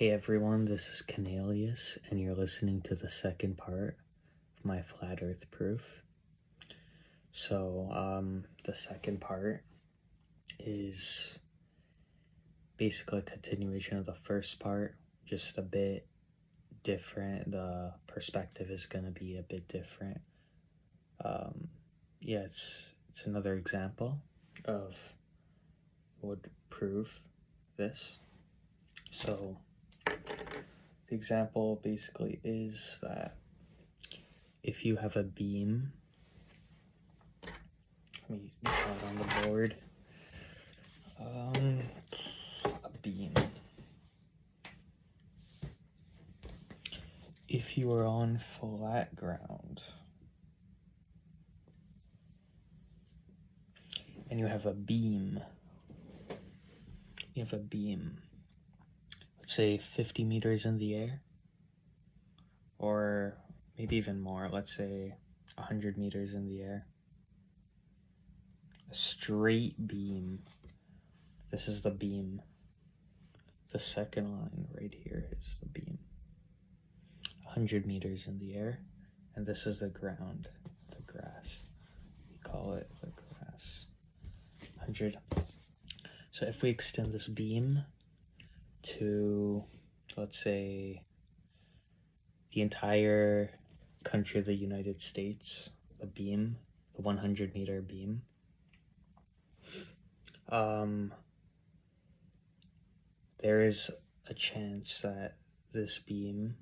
Hey everyone, this is Canalius, and you're listening to the second part of my Flat Earth proof. So, the second part is basically a continuation of the first part, just a bit different. The perspective is going to be a bit different. Yeah, it's another example of what would prove this. So, the example basically is that if you have a beam, let me draw it on the board. A beam. If you are on flat ground and you have a beam, let's say 50 meters in the air, or maybe even more, let's say 100 meters in the air. A straight beam. This is the beam. The second line right here is the beam. 100 meters in the air, and this is the ground, the grass. We call it the grass. 100. So if we extend this beam to, let's say, the entire country of the United States, the beam, the 100-meter beam, there is a chance that this beam,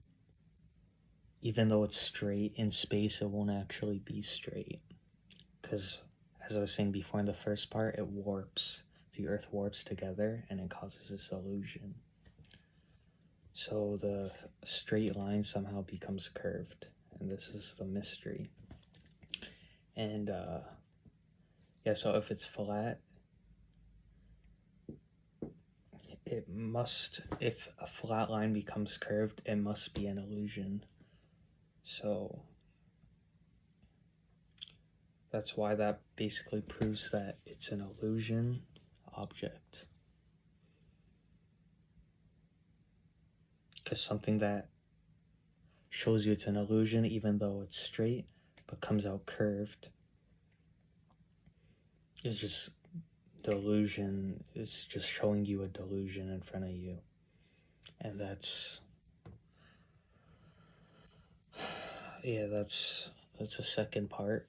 even though it's straight in space, it won't actually be straight, because as I was saying before in the first part, it warps. The Earth warps together and it causes this illusion. So the straight line somehow becomes curved, and this is the mystery. And yeah, so if it's flat, if a flat line becomes curved, it must be an illusion. So that's why that basically proves that it's an illusion object. Because something that shows you it's an illusion, even though it's straight, but comes out curved, is just delusion, is just showing you a delusion in front of you. And that's a second part.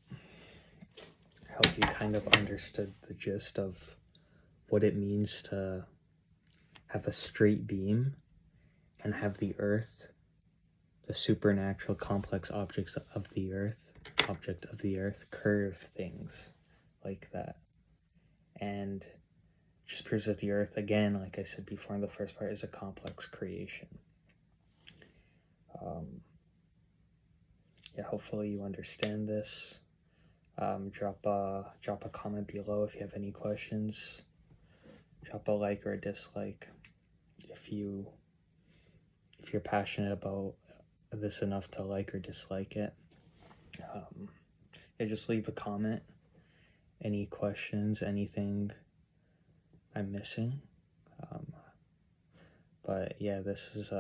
I hope you kind of understood the gist of what it means to have a straight beam and have the Earth, the supernatural complex object of the Earth, curve things like that. And just proves that the Earth, again, like I said before in the first part, is a complex creation. Yeah, hopefully you understand this. Drop a comment below if you have any questions. Drop a like or a dislike if you're passionate about this enough to like or dislike it. Yeah, just leave a comment. Any questions, anything I'm missing. But yeah, this is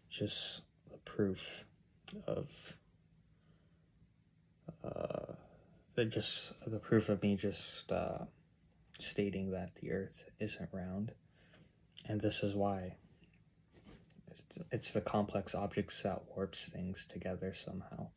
just a proof of the proof of me just stating that the Earth isn't round, and this is why. It's the complex objects that warps things together somehow.